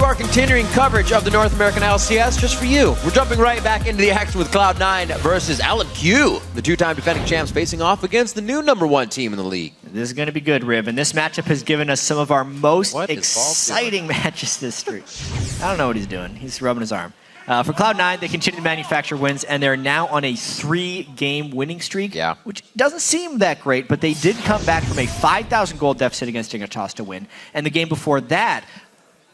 to our continuing coverage of the North American LCS just for you. We're jumping right back into the action with Cloud9 versus LMQ, the two-time defending champs facing off against the new #1 team in the league. This is going to be good, Riv, and this matchup has given us some of our most exciting matches this streak. I don't know what he's doing. He's rubbing his arm. For Cloud9, they continue to manufacture wins, and they're now on a 3-game winning streak, which doesn't seem that great, but they did come back from a 5,000 gold deficit against Dignitas to win. And the game before that,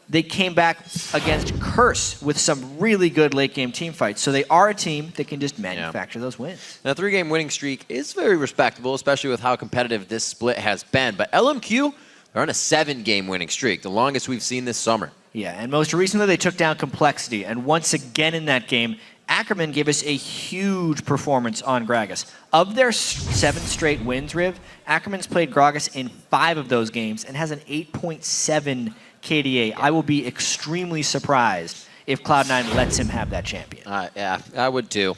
they came back against Curse with some really good late-game team fights. So they are a team that can just manufacture those wins. Now, the 3-game winning streak is very respectable, especially with how competitive this split has been. But LMQ, they're on a 7-game winning streak, the longest we've seen this summer. Yeah, and most recently they took down Complexity, and once again in that game, Ackerman gave us a huge performance on Gragas. Of their 7 straight wins, Riv, Ackerman's played Gragas in 5 of those games and has an 8.7 KDA. I will be extremely surprised if Cloud9 lets him have that champion. Yeah, I would too.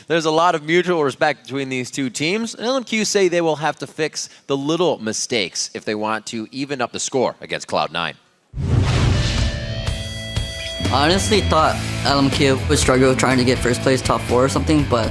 There's a lot of mutual respect between these two teams. And LMQ say they will have to fix the little mistakes if they want to even up the score against Cloud9. I honestly thought LMQ would struggle trying to get first place top 4 or something, but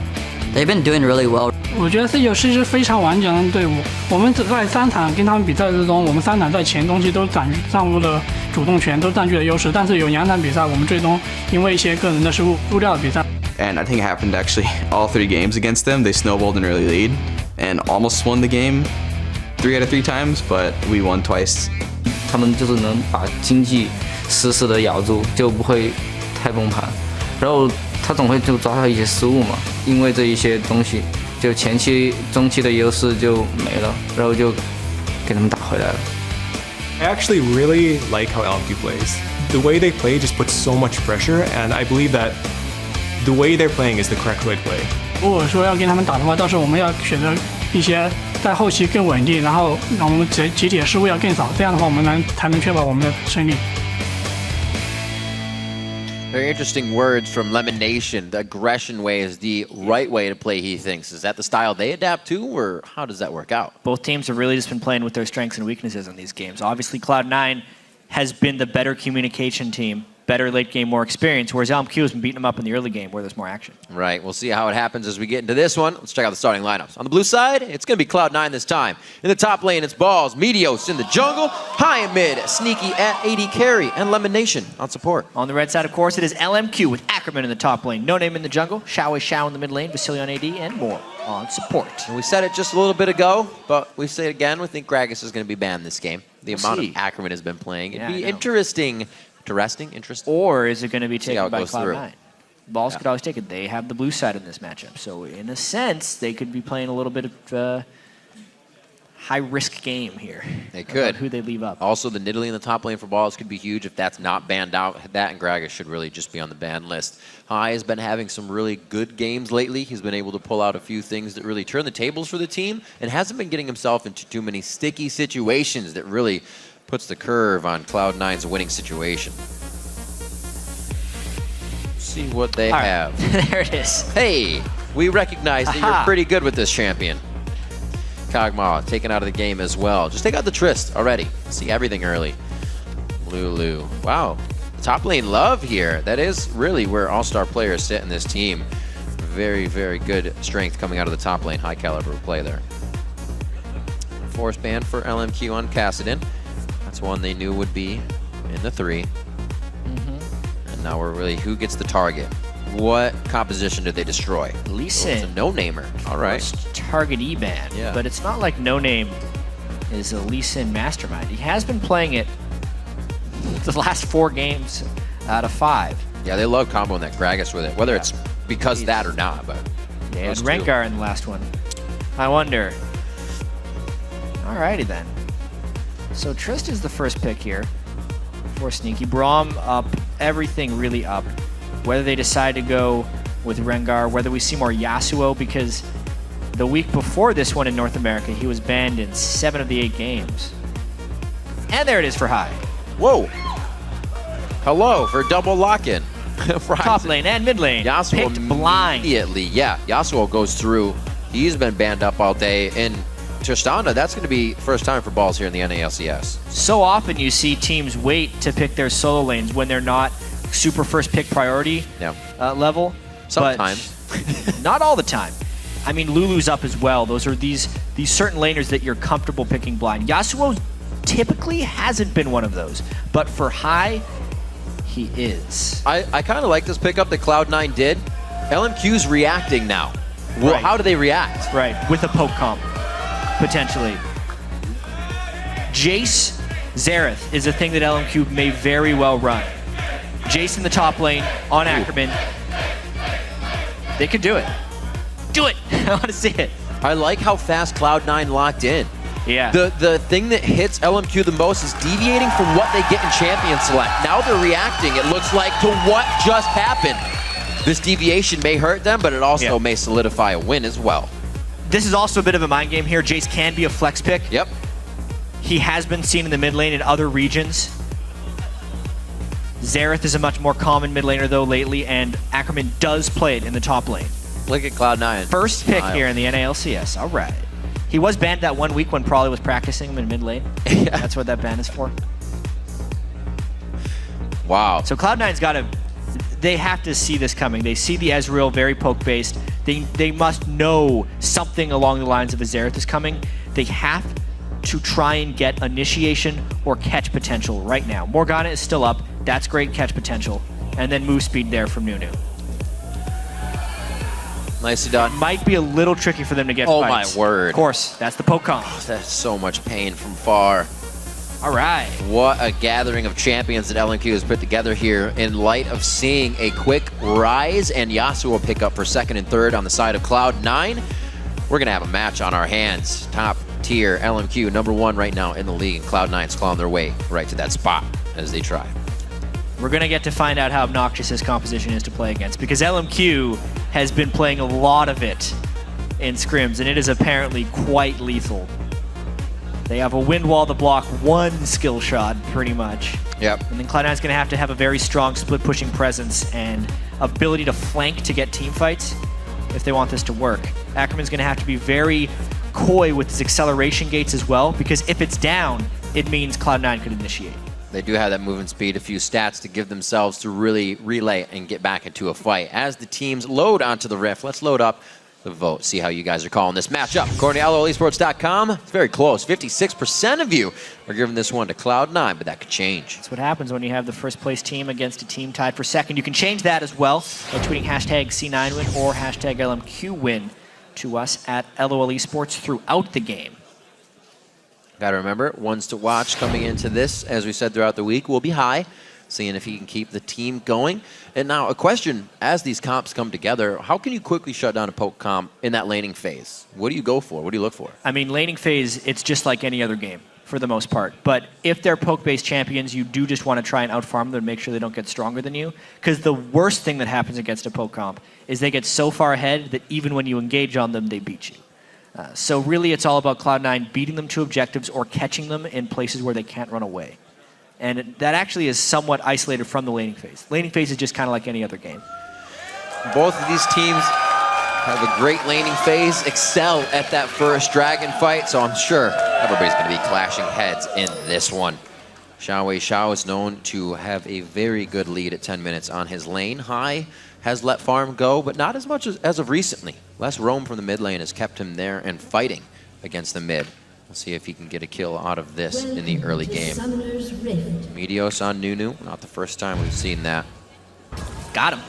they've been doing really well. 我觉得这是一支非常完整的队伍。我们只在3场跟他们比赛之中，我们3场在前中期都掌握了主动权，都占据了优势。但是有2场比赛，我们最终因为一些个人的失误输掉了比赛。And I think it happened actually all 3 games against them. They snowballed an early lead and almost won the game 3 out of 3 times, but we won twice. 他们就是能把经济死死的咬住，就不会太崩盘。然后他总会就抓到一些失误嘛，因为这一些东西，就前期、中期的优势就没了，然后就给他们打回来了。I actually really like how LMQ plays. The way they play just puts so much pressure, and I believe that the way they're playing is the correct way to play. 如果说要跟他们打的话，到时候我们要选择一些在后期更稳定，然后让我们集体的失误要更少，这样的话我们才能确保我们的胜利。Very interesting words from LemonNation. The aggression way is the right way to play, he thinks. Is that the style they adapt to, or how does that work out? Both teams have really just been playing with their strengths and weaknesses in these games. Obviously, Cloud9 has been the better communication team, better late game, more experience, whereas LMQ has been beating them up in the early game where there's more action. Right, we'll see how it happens as we get into this one. Let's check out the starting lineups. On the blue side, it's going to be Cloud9 this time. In the top lane, it's Balls, Meteos in the jungle, high and mid, Sneaky at AD carry, and LemonNation on support. On the red side, of course, it is LMQ with Ackerman in the top lane, NoName in the jungle, XiaoWeiXiao in the mid lane, Vasilii on AD, and more on support. And we said it just a little bit ago, but we say it again, we think Gragas is going to be banned this game. The amount of Ackerman has been playing. It'd be interesting. Interesting. Or is it going to be taken by Cloud9? Balls could always take it. They have the blue side in this matchup. So in a sense, they could be playing a little bit of high-risk game here. They could. Who they leave up. Also, the Nidalee in the top lane for Balls could be huge if that's not banned out. That and Gragas should really just be on the ban list. High has been having some really good games lately. He's been able to pull out a few things that really turn the tables for the team and hasn't been getting himself into too many sticky situations that really puts the curve on Cloud9's winning situation. See what they have. There it is. Hey, we recognize that you're pretty good with this champion. Kog'Maw taken out of the game as well. Just take out the Trist already. See everything early. Lulu. Wow. Top lane love here. That is really where all-star players sit in this team. Very, very good strength coming out of the top lane. High caliber play there. Force ban for LMQ on Kassadin. That's one they knew would be in the 3. And now we're really, who gets the target? What composition did they destroy? Xian. It's a no-namer. All right. First target E-ban. Yeah. But it's not like NoName is a Xian mastermind. He has been playing it the last 4 games out of 5. Yeah, they love comboing that Gragas with it, whether it's because that or not. But yeah, and Rengar in the last one. I wonder. Alrighty then. So Trist is the first pick here for Sneaky. Braum up, everything really up. Whether they decide to go with Rengar, whether we see more Yasuo, because the week before this one in North America, he was banned in 7 of the 8 games. And there it is for High. Whoa. Hello for double lock-in. Top lane and mid lane. Yasuo picked blind. Immediately, yeah. Yasuo goes through. He's been banned up all day, and Tristana, that's going to be first time for balls here in the NA LCS. So often you see teams wait to pick their solo lanes when they're not super first pick priority level. Sometimes. But not all the time. I mean, Lulu's up as well. Those are these certain laners that you're comfortable picking blind. Yasuo typically hasn't been one of those, but for high, he is. I kind of like this pickup that Cloud9 did. LMQ's reacting now. Well, Right. how do they react? Right, with a poke comp, potentially. Jace Xerath is a thing that LMQ may very well run. Jace in the top lane on Ackerman. They could do it. Do it! I want to see it. I like how fast Cloud9 locked in. Yeah. The thing that hits LMQ the most is deviating from what they get in Champion Select. Now they're reacting, it looks like, to what just happened. This deviation may hurt them, but it also may solidify a win as well. This is also a bit of a mind game here. Jace can be a flex pick. Yep. He has been seen in the mid lane in other regions. Xerath is a much more common mid laner though lately, and Ackerman does play it in the top lane. Look at Cloud9. First pick here in the NA LCS. All right. He was banned that 1 week when Probably was practicing him in mid lane. That's what that ban is for. Wow. So Cloud9's got to... They have to see this coming. They see the Ezreal very poke-based. They must know something along the lines of a Xerath is coming. They have to try and get initiation or catch potential right now. Morgana is still up. That's great catch potential. And then move speed there from Nunu. Nicely done. Might be a little tricky for them to get fights. My word. Of course, that's the poke comp. That's so much pain from far. All right. What a gathering of champions that LMQ has put together here in light of seeing a quick rise and Yasuo pick up for second and third on the side of Cloud9. We're going to have a match on our hands. Top tier LMQ, #1 right now in the league, and Cloud9's clawing their way right to that spot as they try. We're going to get to find out how obnoxious his composition is to play against, because LMQ has been playing a lot of it in scrims, and it is apparently quite lethal. They have a wind wall to block one skill shot, pretty much. Yep. And then Cloud9's going to have a very strong split-pushing presence and ability to flank to get team fights if they want this to work. Ackerman's going to have to be very coy with his acceleration gates as well, because if it's down, it means Cloud9 could initiate. They do have that movement speed, a few stats to give themselves to really relay and get back into a fight. As the teams load onto the Rift, let's load up the vote, see how you guys are calling this matchup. According to LOLesports.com, it's very close. 56% of you are giving this one to Cloud9, but that could change. That's what happens when you have the first place team against a team tied for second. You can change that as well by tweeting hashtag C9win or hashtag LMQwin to us at LOL Esports throughout the game. Got to remember, ones to watch coming into this, as we said throughout the week, will be high, seeing if he can keep the team going. And now a question, as these comps come together, how can you quickly shut down a poke comp in that laning phase? What do you go for? What do you look for? I mean, laning phase, it's just like any other game for the most part. But if they're poke-based champions, you do just want to try and outfarm them and make sure they don't get stronger than you. Because the worst thing that happens against a poke comp is they get so far ahead that even when you engage on them, they beat you. So really, it's all about Cloud9 beating them to objectives or catching them in places where they can't run away. And that actually is somewhat isolated from the laning phase. Laning phase is just kind of like any other game. Both of these teams have a great laning phase, excel at that first dragon fight, so I'm sure everybody's going to be clashing heads in this one. XiaoWeiXiao is known to have a very good lead at 10 minutes on his lane. High has let farm go, but not as much as of recently. Less roam from the mid lane has kept him there and fighting against the mid. We'll see if he can get a kill out of this in the early game. Meteos on Nunu, not the first time we've seen that. Got him.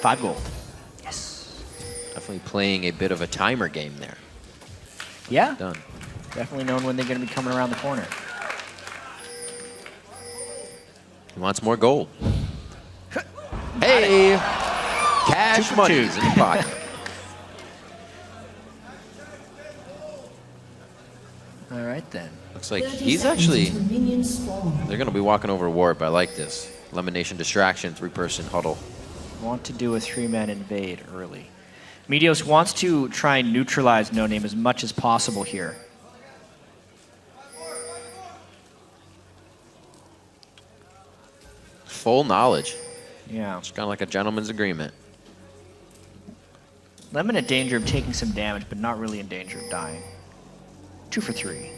5 gold. Yes. Definitely playing a bit of a timer game there. Yeah. Done. Definitely knowing when they're going to be coming around the corner. He wants more gold. Hey! Cash money's in the pocket. All right, then. Looks like he's actually... They're going to be walking over a ward, but I like this. LemonNation distraction, 3-person huddle. Want to do a 3-man invade early. Meteos wants to try and neutralize NoName as much as possible here. Full knowledge. Yeah. It's kind of like a gentleman's agreement. Lemon in danger of taking some damage, but not really in danger of dying. 2 for 3.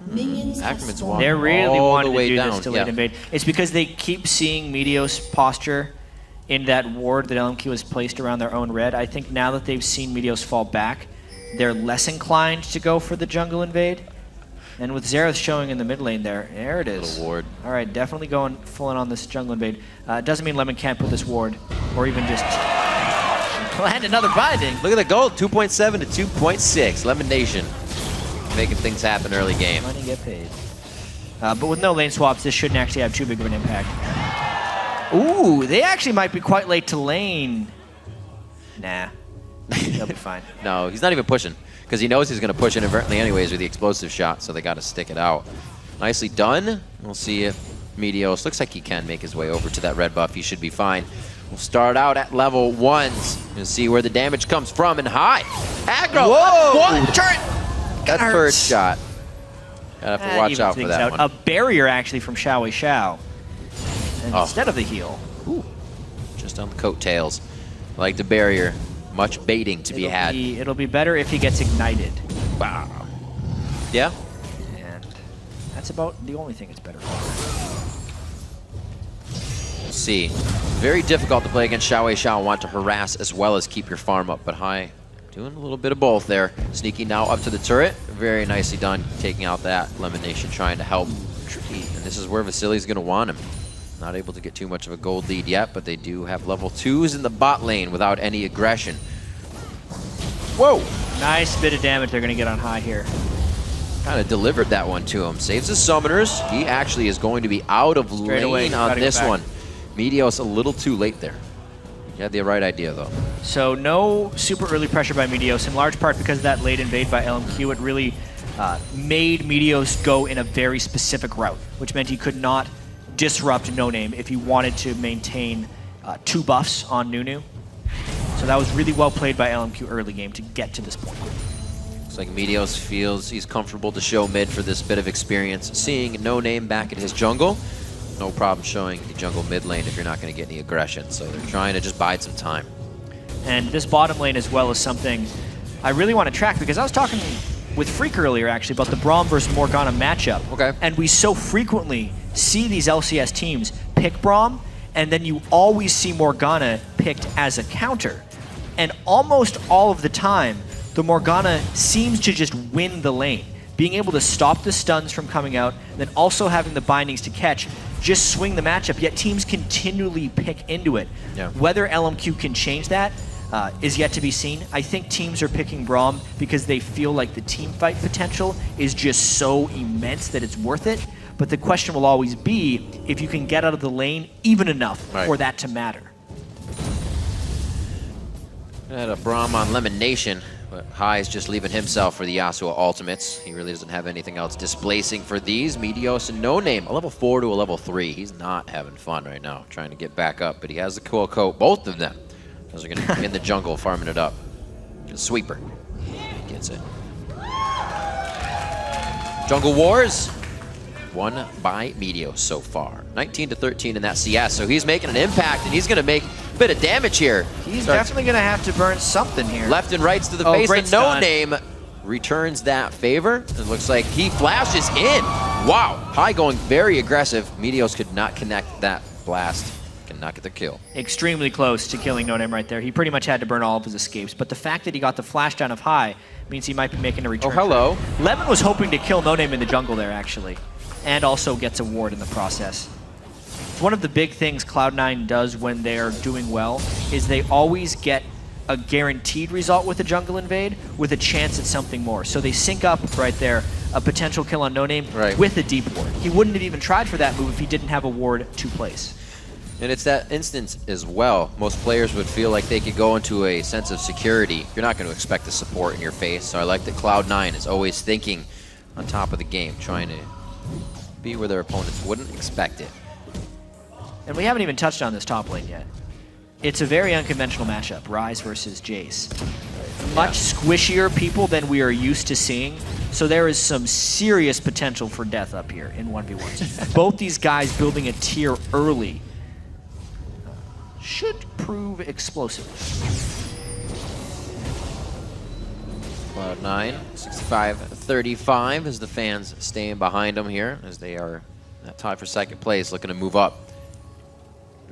Ackerman's walking They're really all wanting the way to do down. this delayed invade. It's because they keep seeing Meteos' posture in that ward that LMQ has placed around their own red. I think now that they've seen Meteos fall back, they're less inclined to go for the jungle invade. And with Xerath showing in the mid lane there it is. Little ward. All right, definitely going full in on this jungle invade. Doesn't mean Lemon can't put this ward, or even just land another binding. Look at the gold, 2.7 to 2.6. LemonNation making things happen early game. Money get paid. But with no lane swaps, this shouldn't actually have too big of an impact. Ooh, they actually might be quite late to lane. Nah, they'll be fine. No, he's not even pushing, because he knows he's going to push inadvertently anyways with the explosive shot, so they got to stick it out. Nicely done. We'll see if Meteos, looks like he can make his way over to that red buff. He should be fine. We'll start out at level 1s and see where the damage comes from. And high. Aggro! Whoa! What? Turret! That Hurts. first shot. Gotta have to watch out for that one. A barrier actually from XiaoWeiXiao. And instead of the heal. Ooh. Just on the coattails. Like the barrier. Much baiting to be had. It'll be better if he gets ignited. Wow. Yeah? And that's about the only thing it's better for. We'll see. Very difficult to play against XiaoWeiXiao. Want to harass as well as keep your farm up, but high. Doing a little bit of both there. Sneaking now up to the turret. Very nicely done. Taking out that LemonNation, trying to help. Tricky. And this is where Vasilii's going to want him. Not able to get too much of a gold lead yet, but they do have level 2s in the bot lane without any aggression. Whoa! Nice bit of damage they're going to get on high here. Kind of delivered that one to him. Saves his summoners. He actually is going to be out of lane on this one. Meteos a little too late there. You had the right idea, though. So no super early pressure by Meteos, in large part because of that late invade by LMQ. It really made Meteos go in a very specific route, which meant he could not disrupt NoName if he wanted to maintain 2 buffs on Nunu. So that was really well played by LMQ early game to get to this point. Looks like Meteos feels he's comfortable to show mid for this bit of experience. Seeing NoName back at his jungle, no problem showing the jungle mid lane if you're not going to get any aggression. So they're trying to just bide some time. And this bottom lane as well is something I really want to track, because I was talking with FLICKR earlier actually about the Braum versus Morgana matchup. Okay. And we so frequently see these LCS teams pick Braum, and then you always see Morgana picked as a counter. And almost all of the time, the Morgana seems to just win the lane. Being able to stop the stuns from coming out, and then also having the bindings to catch, just swing the matchup, yet teams continually pick into it. Yeah. Whether LMQ can change that is yet to be seen. I think teams are picking Braum because they feel like the team fight potential is just so immense that it's worth it. But the question will always be if you can get out of the lane even enough for that to matter. Had a Braum on LemonNation, but High is just leaving himself for the Yasuo ultimates. He really doesn't have anything else displacing for these. Meteos and NoName, a level 4 to a level 3. He's not having fun right now, trying to get back up, but he has the cool coat, both of them. Those are going to be in the jungle, farming it up. Sweeper gets it. Jungle Wars, won by Meteos so far. 19 to 13 in that CS, so he's making an impact, and he's going to make a bit of damage here. He's definitely going to have to burn something here. Left and rights to the face, great and stun. NoName returns that favor. It looks like he flashes in. Wow, High going very aggressive. Meteos could not connect that blast. Cannot get the kill. Extremely close to killing NoName right there. He pretty much had to burn all of his escapes, but the fact that he got the flash down of High means he might be making a return. Oh, hello. Lemon was hoping to kill NoName in the jungle there, actually, and also gets a ward in the process. One of the big things Cloud9 does when they're doing well is they always get a guaranteed result with a jungle invade with a chance at something more. So they sync up right there a potential kill on NoName with a deep ward. He wouldn't have even tried for that move if he didn't have a ward to place. And it's that instance as well. Most players would feel like they could go into a sense of security. You're not going to expect the support in your face. So I like that Cloud9 is always thinking on top of the game, trying to be where their opponents wouldn't expect it. And we haven't even touched on this top lane yet. It's a very unconventional matchup, Ryze versus Jace. Much squishier people than we are used to seeing, so there is some serious potential for death up here in 1v1s. Both these guys building a tier early should prove explosive. Cloud9, 65-35 as the fans staying behind them here as they are tied for second place, looking to move up.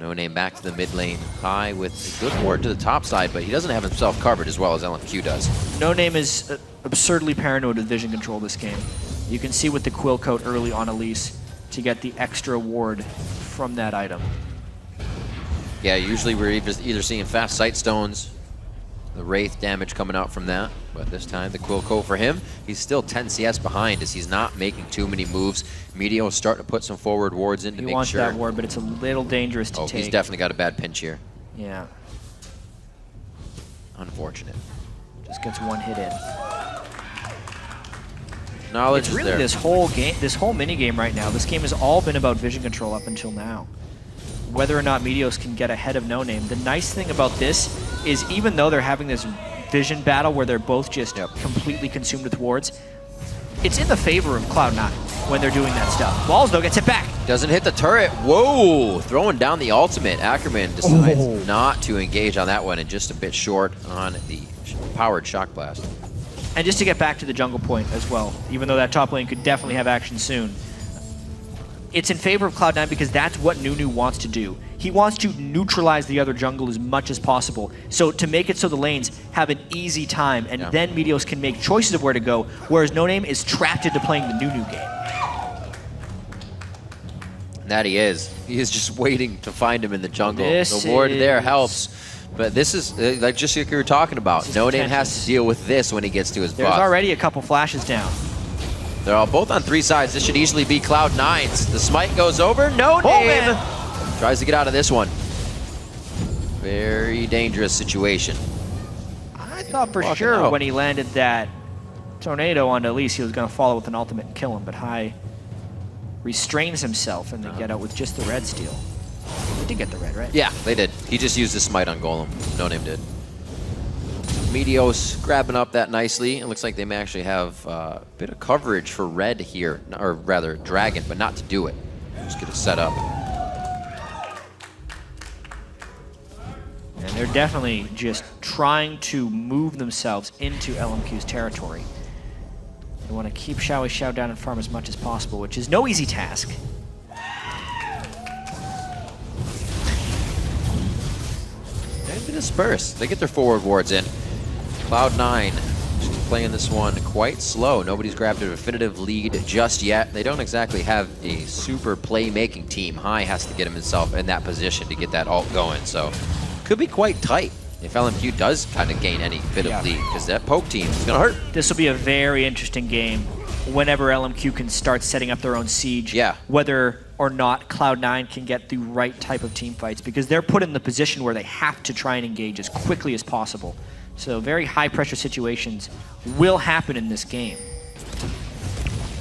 NoName back to the mid lane high with a good ward to the top side, but he doesn't have himself covered as well as LMQ does. NoName is absurdly paranoid with vision control this game. You can see with the Quill Coat early on Elise to get the extra ward from that item. Yeah, usually we're either seeing fast sight stones, the Wraith damage coming out from that, but this time the Quill Coat for him, he's still 10 CS behind as he's not making too many moves. Meteos starting to put some forward wards in to make sure. He wants that ward, but it's a little dangerous to take. Oh, he's definitely got a bad pinch here. Yeah. Unfortunate. Just gets one hit in. Knowledge it's really is there. this whole game, this whole mini game right now. This game has all been about vision control up until now. Whether or not Meteos can get ahead of NoName. The nice thing about this is even though they're having this vision battle where they're both just completely consumed with wards, it's in the favor of Cloud9 when they're doing that stuff. Balls though gets hit back. Doesn't hit the turret. Whoa! Throwing down the ultimate. Ackerman decides not to engage on that one and just a bit short on the powered shock blast. And just to get back to the jungle point as well, even though that top lane could definitely have action soon, it's in favor of Cloud9 because that's what Nunu wants to do. He wants to neutralize the other jungle as much as possible. So to make it so the lanes have an easy time, and then Meteos can make choices of where to go, whereas NoName is trapped into playing the Nunu game. And that he is. He is just waiting to find him in the jungle. This the ward there helps. But this is, like just like you were talking about, NoName has to deal with this when he gets to his buff. There's already a couple flashes down. They're all both on 3 sides. This should easily be Cloud9's. The smite goes over. NoName tries to get out of this one. Very dangerous situation. I thought for sure when he landed that tornado onto Elise, he was going to follow with an ultimate and kill him, but Hai restrains himself and they get out with just the red steal. They did get the red, right? Yeah, they did. He just used the smite on Golem. NoName did. Meteos grabbing up that nicely. It looks like they may actually have a bit of coverage for red here, or rather Dragon, but not to do it. Just get it set up. And they're definitely just trying to move themselves into LMQ's territory. They want to keep XiaoWeiXiao down and farm as much as possible, which is no easy task. They've been dispersed. They get their forward wards in. Cloud9 just playing this one quite slow. Nobody's grabbed a definitive lead just yet. They don't exactly have a super playmaking team. Hai has to get himself in that position to get that ult going. So could be quite tight if LMQ does kind of gain any bit of lead, because that poke team is going to hurt. This will be a very interesting game whenever LMQ can start setting up their own siege. Whether or not Cloud9 can get the right type of team fights, because they're put in the position where they have to try and engage as quickly as possible. So very high pressure situations will happen in this game.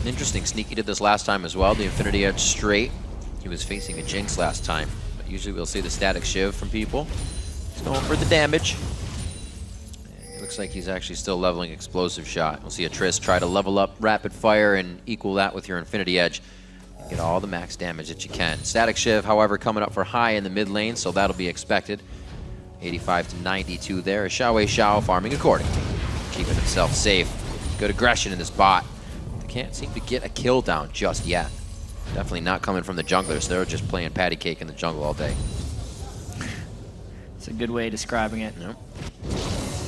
Interesting. Sneaky did this last time as well. The Infinity Edge straight. He was facing a Jinx last time. But usually we'll see the static shiv from people. He's going for the damage. And it looks like he's actually still leveling explosive shot. We'll see a Triss try to level up rapid fire and equal that with your Infinity Edge. Get all the max damage that you can. Static shiv, however, coming up for Hai in the mid lane, so that'll be expected. 85 to 92 there. XiaoWeiXiao farming accordingly. Keeping himself safe. Good aggression in this bot. They can't seem to get a kill down just yet. Definitely not coming from the junglers. They're just playing patty cake in the jungle all day. It's a good way of describing it. Yep.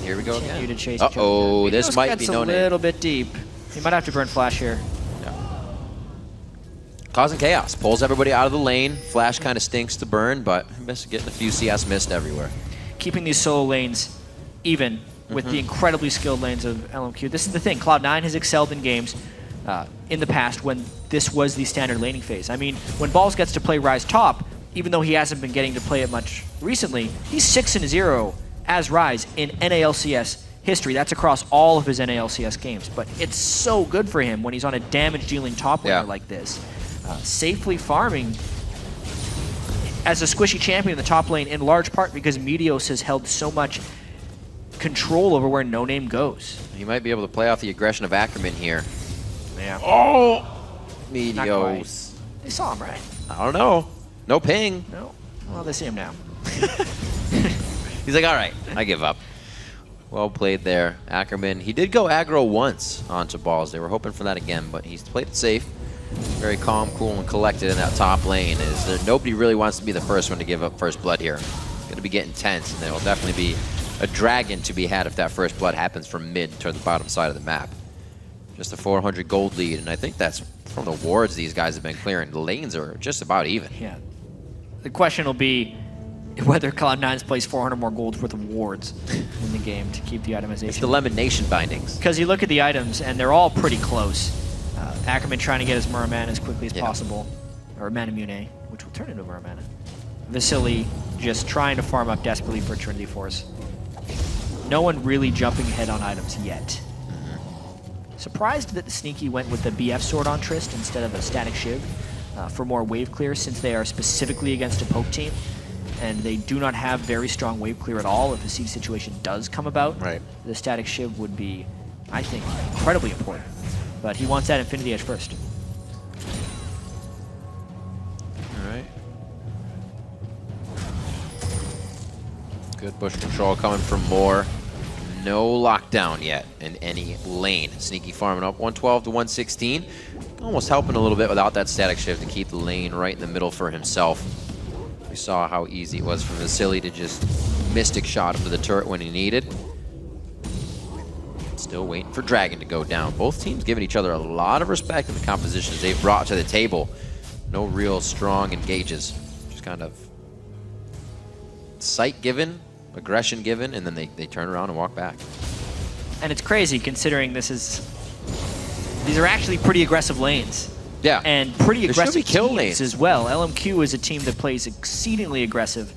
Here we go again. To chase Uh-oh, this might be NoName. a little bit deep. He might have to burn flash here. Causing chaos. Pulls everybody out of the lane. Flash kind of stinks to burn, but getting a few CS missed everywhere. Keeping these solo lanes even with the incredibly skilled lanes of LMQ. This is the thing. Cloud9 has excelled in games in the past when this was the standard laning phase. I mean, when Balls gets to play Ryze top, even though he hasn't been getting to play it much recently, he's 6-0 as Ryze in NA LCS history. That's across all of his NA LCS games. But it's so good for him when he's on a damage-dealing top laner like this. Safely farming as a squishy champion in the top lane, in large part because Meteos has held so much control over where NoName goes. He might be able to play off the aggression of Ackerman here. Yeah. Oh! Meteos. They saw him, right? I don't know. No ping. No. Well, they see him now. He's like, all right, I give up. Well played there. Ackerman, he did go aggro once onto balls. They were hoping for that again, but he's played it safe. Very calm, cool, and collected in that top lane. Nobody really wants to be the first one to give up first blood here. It's going to be getting tense, and there will definitely be a dragon to be had if that first blood happens from mid to the bottom side of the map. Just a 400 gold lead, and I think that's from the wards these guys have been clearing. The lanes are just about even. Yeah. The question will be whether Cloud9's plays 400 more golds worth of wards in the game to keep the itemization. It's the LemonNation bindings. Because you look at the items, and they're all pretty close. Ackerman trying to get his Muramana as quickly as possible, or Manamune, which will turn into Muramana. Vasilii just trying to farm up desperately for Trinity Force. No one really jumping ahead on items yet. Surprised that the Sneaky went with the BF sword on Trist instead of a static Shiv for more wave clear, since they are specifically against a poke team, and they do not have very strong wave clear at all if a siege situation does come about. Right. The static Shiv would be, I think, incredibly important. But he wants that Infinity Edge first. All right. Good bush control coming from Moore. No lockdown yet in any lane. Sneaky farming up 112 to 116. Almost helping a little bit without that static shift to keep the lane right in the middle for himself. We saw how easy it was for Vasilii to just mystic shot him to the turret when he needed. Still waiting for Dragon to go down. Both teams giving each other a lot of respect in the compositions they've brought to the table. No real strong engages. Just kind of sight given, aggression given, and then they turn around and walk back. And it's crazy considering these are actually pretty aggressive lanes. Yeah. And pretty aggressive kill teams lanes as well. LMQ is a team that plays exceedingly aggressive.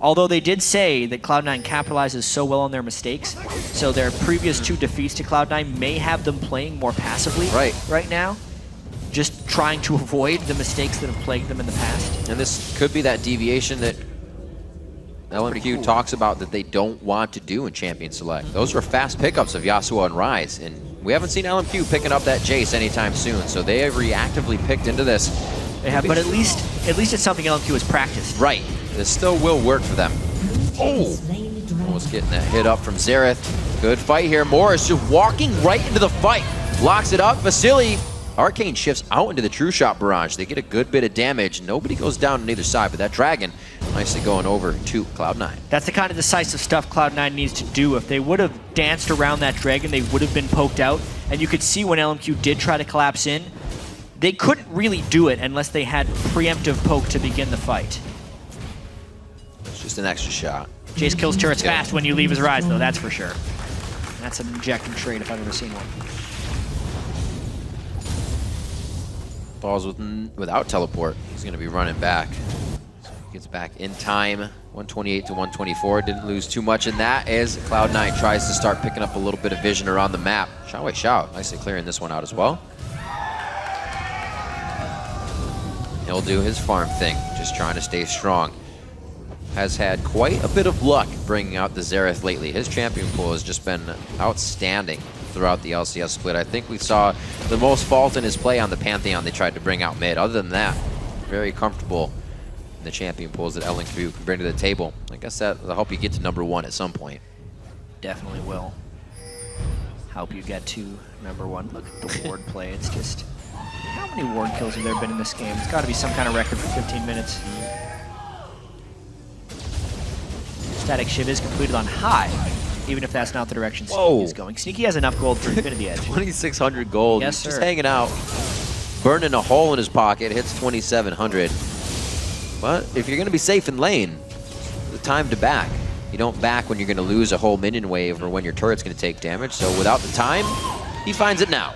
Although they did say that Cloud9 capitalizes so well on their mistakes, so their previous 2 defeats to Cloud9 may have them playing more passively right now, just trying to avoid the mistakes that have plagued them in the past. And this could be that deviation that LMQ talks about that they don't want to do in Champion Select. Those were fast pickups of Yasuo and Ryze, and we haven't seen LMQ picking up that Jace anytime soon, so they have reactively picked into this. They have, but at least it's something LMQ has practiced. Right. This still will work for them. Oh! Almost getting that hit up from Xerath. Good fight here. Morris just walking right into the fight. Locks it up. Vasilii. Arcane shifts out into the True Shot barrage. They get a good bit of damage. Nobody goes down on either side, but that Dragon nicely going over to Cloud9. That's the kind of decisive stuff Cloud9 needs to do. If they would have danced around that Dragon, they would have been poked out. And you could see when LMQ did try to collapse in, they couldn't really do it unless they had preemptive poke to begin the fight. It's just an extra shot. Jace kills turrets fast when you leave his Ryze, though, that's for sure. That's an injecting trait if I've ever seen one. Falls without teleport. He's going to be running back. So he gets back in time. 128 to 124. Didn't lose too much in that as Cloud9 tries to start picking up a little bit of vision around the map. XiaoWeiXiao nicely clearing this one out as well. He'll do his farm thing, just trying to stay strong. Has had quite a bit of luck bringing out the Xerath lately. His champion pool has just been outstanding throughout the LCS split. I think we saw the most fault in his play on the Pantheon they tried to bring out mid. Other than that, very comfortable in the champion pools that LMQ can bring to the table. I guess that'll help you get to #1 at some point. Definitely will help you get to #1. Look at the ward play. It's just... How many ward kills have there been in this game? It's got to be some kind of record for 15 minutes. Static Shiv is completed on high, even if that's not the direction Sneaky is going. Sneaky has enough gold for Infinity Edge. 2,600 gold. Yes, He's sir. just hanging out, burning a hole in his pocket, hits 2,700. But if you're going to be safe in lane, the time to back. You don't back when you're going to lose a whole minion wave or when your turret's going to take damage. So without the time, he finds it now.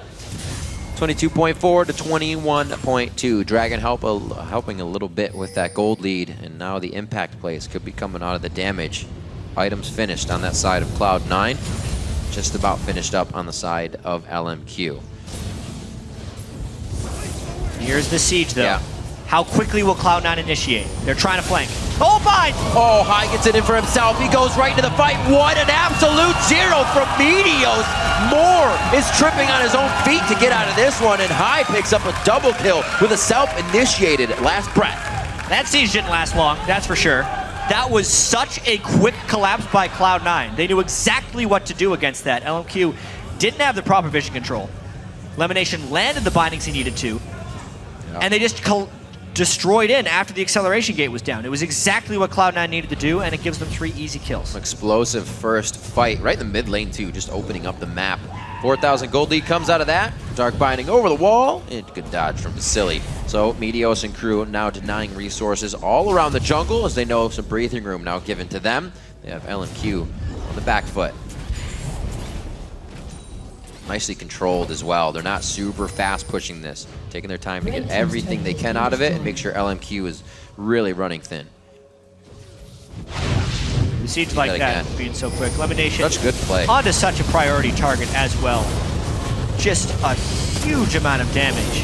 22.4 to 21.2. Dragon helping a little bit with that gold lead, and now the impact plays could be coming out of the damage. Items finished on that side of Cloud9. Just about finished up on the side of LMQ. Here's the siege, though. Yeah. How quickly will Cloud9 initiate? They're trying to flank. Oh, fine! Oh, High gets it in for himself. He goes right into the fight. What an absolute zero from Meteos. Moore is tripping on his own feet to get out of this one, and High picks up a double kill with a self-initiated last breath. That siege didn't last long, that's for sure. That was such a quick collapse by Cloud9. They knew exactly what to do against that. LMQ didn't have the proper vision control. LemonNation landed the bindings he needed to, and they just destroyed in after the acceleration gate was down. It was exactly what Cloud9 needed to do, and it gives them 3 easy kills. Explosive first fight, right in the mid lane too, just opening up the map. 4,000 gold lead comes out of that. Dark binding over the wall, and good dodge from Vasilii. So Meteos and crew now denying resources all around the jungle as they know some breathing room now given to them. They have LMQ on the back foot. Nicely controlled as well. They're not super fast pushing this, taking their time to get everything they can out of it and make sure LMQ is really running thin. The siege like that being so quick. LemonNation such good play. Onto such a priority target as well. Just a huge amount of damage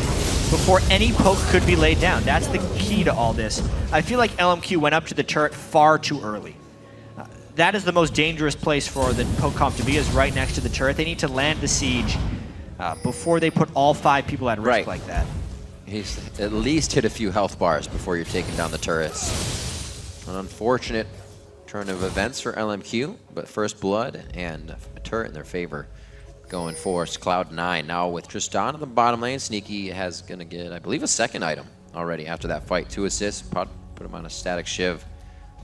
before any poke could be laid down. That's the key to all this. I feel like LMQ went up to the turret far too early. That is the most dangerous place for the poke comp to be, is right next to the turret. They need to land the siege before they put all 5 people at risk like that. He's at least hit a few health bars before you're taking down the turrets. An unfortunate turn of events for LMQ, but first blood and a turret in their favor going for Cloud9. Now with Tristan in the bottom lane, Sneaky has gonna get, I believe, a second item already after that fight. 2 assists, put him on a static shiv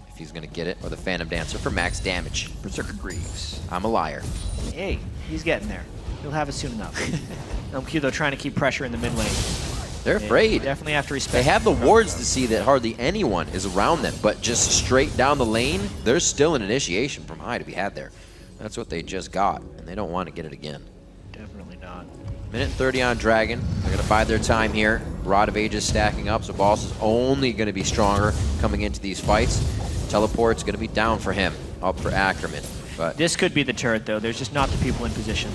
if he's gonna get it, or the Phantom Dancer for max damage. Berserker Greaves. I'm a liar. Hey, he's getting there. He'll have it soon enough. LMQ though trying to keep pressure in the mid lane. They're afraid. Definitely have to respect. They have the wards to see that hardly anyone is around them, but just straight down the lane, there's still an initiation from high to be had there. That's what they just got, and they don't want to get it again. Definitely not. Minute 30 on Dragon. They're going to bide their time here. Rod of Ages stacking up, so Boss is only going to be stronger coming into these fights. Teleport's going to be down for him, up for Ackerman. But this could be the turret, though. There's just not the people in position.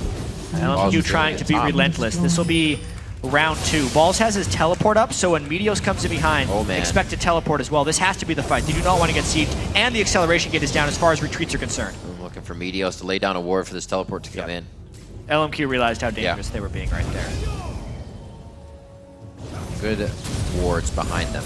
LMQ trying to be relentless. This will be round 2. Balls has his teleport up, so when Meteos comes in behind, expect to teleport as well. This has to be the fight. They do not want to get sieged, and the acceleration gate is down as far as retreats are concerned. I'm looking for Meteos to lay down a ward for this teleport to come in. LMQ realized how dangerous they were being right there. Good wards behind them.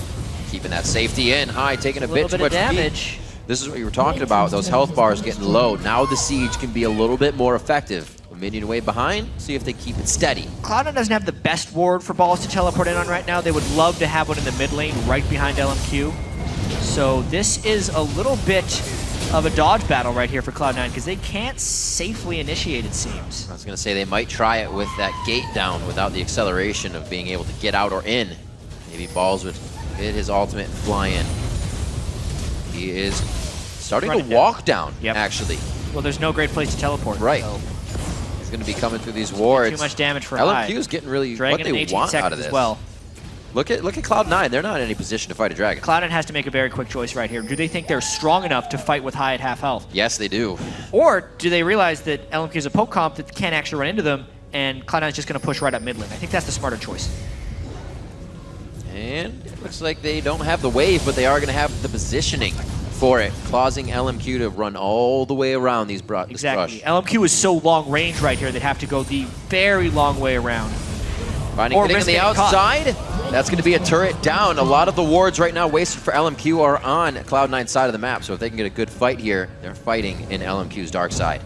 Keeping that safety in. High, taking a bit too much damage. This is what you were talking about, those health bars getting low. Now the siege can be a little bit more effective. A minion way behind, see if they keep it steady. Cloud9 doesn't have the best ward for Balls to teleport in on right now. They would love to have one in the mid lane right behind LMQ. So this is a little bit of a dodge battle right here for Cloud9 because they can't safely initiate, it seems. I was going to say they might try it with that gate down without the acceleration of being able to get out or in. Maybe Balls would hit his ultimate and fly in. He is starting to walk down, actually. Well, there's no great place to teleport. Right. So he's going to be coming through these wards. Too much damage for LMQ is getting really Dragon what they want out of this. As well. Look at Cloud9. They're not in any position to fight a dragon. Cloud9 has to make a very quick choice right here. Do they think they're strong enough to fight with High at half health? Yes, they do. Or do they realize that LMQ is a poke comp that can't actually run into them, and Cloud9 is just going to push right up mid lane? I think that's the smarter choice. And it looks like they don't have the wave, but they are going to have the positioning for it, causing LMQ to run all the way around these Exactly. LMQ is so long range right here, they'd have to go the very long way around. Finding getting on the outside. That's going to be a turret down. A lot of the wards right now wasted for LMQ are on Cloud9's side of the map, so if they can get a good fight here, they're fighting in LMQ's dark side.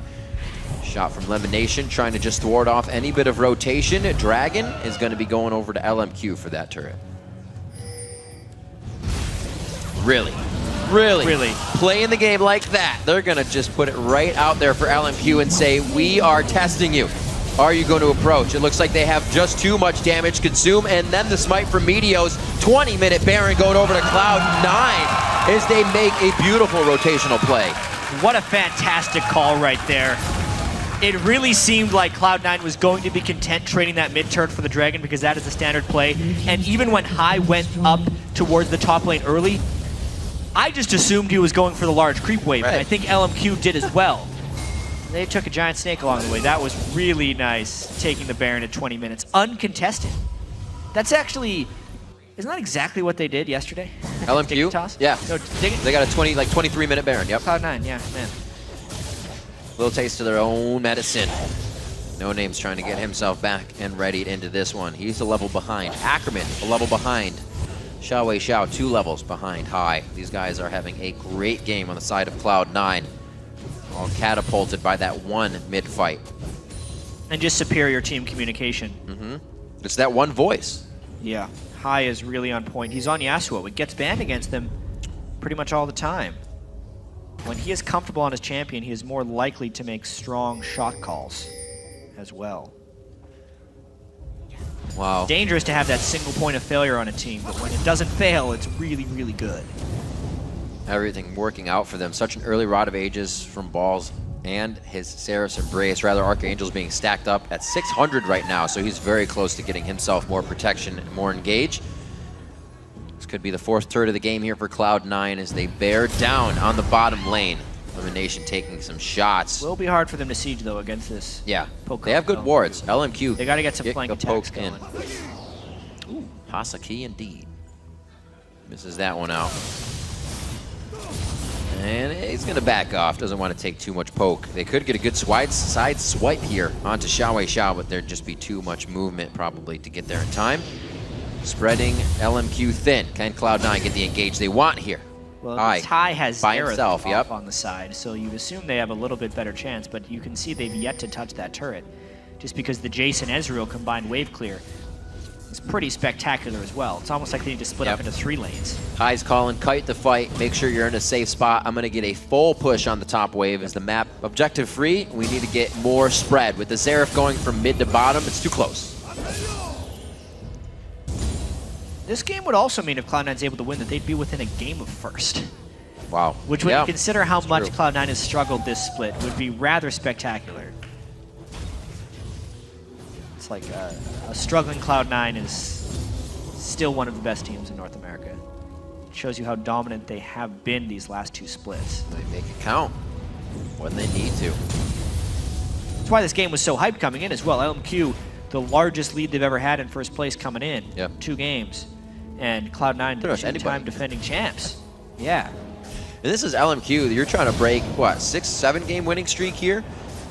Shot from LemonNation, trying to just thwart off any bit of rotation. Dragon is going to be going over to LMQ for that turret. Really playing the game like that. They're going to just put it right out there for LMQ and say, we are testing you. Are you going to approach? It looks like they have just too much damage consumed, and then the smite from Meteos. 20-minute Baron going over to Cloud9 as they make a beautiful rotational play. What a fantastic call right there. It really seemed like Cloud9 was going to be content trading that mid-turn for the Dragon because that is the standard play. And even when High went up towards the top lane early, I just assumed he was going for the large creep wave, and I think LMQ did as well. They took a giant snake along the way. That was really nice, taking the Baron at 20 minutes, uncontested. That's actually, isn't that exactly what they did yesterday? LMQ? Toss? Yeah. No, they got a 23-minute Baron, yep. Cloud9, yeah, man. Little taste of their own medicine. NoName's trying to get himself back and readied into this one. He's a level behind. Ackerman, a level behind. XiaoWeiXiao 2 levels behind High. These guys are having a great game on the side of Cloud9. All catapulted by that one mid-fight. And just superior team communication. It's that one voice. Yeah, High is really on point. He's on Yasuo. It gets banned against them pretty much all the time. When he is comfortable on his champion, he is more likely to make strong shot calls as well. Wow. Dangerous to have that single point of failure on a team, but when it doesn't fail, it's really, really good. Everything working out for them. Such an early Rod of Ages from Balls and his Seraph's Embrace. Rather, Archangel's being stacked up at 600 right now, so he's very close to getting himself more protection and more engage. This could be the 4th turret of the game here for Cloud9 as they bear down on the bottom lane. LemonNation taking some shots. Will be hard for them to siege, though, against this. Yeah, poke they have good wards. LMQ. They got to get some flank attacks in. Ooh, Pasaki indeed. Misses that one out. And he's going to back off. Doesn't want to take too much poke. They could get a good side swipe here onto XiaoWeiXiao, but there'd just be too much movement probably to get there in time. Spreading LMQ thin. Can Cloud9 get the engage they want here? Well, High has by Daerek himself, off on the side, so you'd assume they have a little bit better chance, but you can see they've yet to touch that turret. Just because the Jace and Ezreal combined wave clear is pretty spectacular as well. It's almost like they need to split up into 3 lanes. High's calling, kite the fight, make sure you're in a safe spot. I'm going to get a full push on the top wave as the map objective free. We need to get more spread. With the Seraph going from mid to bottom, it's too close. This game would also mean if Cloud9's able to win that they'd be within a game of first. Wow. Which, when you consider how much Cloud9 has struggled this split, would be rather spectacular. It's like a struggling Cloud9 is still one of the best teams in North America. It shows you how dominant they have been these last 2 splits. They make it count when they need to. That's why this game was so hyped coming in as well. LMQ, the largest lead they've ever had in first place coming in. 2 games. And Cloud9, the 2-time defending champs. Yeah. And this is LMQ. You're trying to break, what, 6-7 game winning streak here?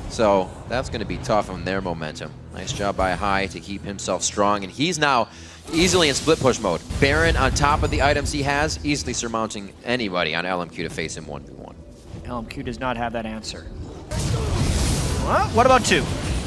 So that's going to be tough on their momentum. Nice job by High to keep himself strong. And he's now easily in split push mode. Baron on top of the items he has, easily surmounting anybody on LMQ to face him 1v1. LMQ does not have that answer. What about 2?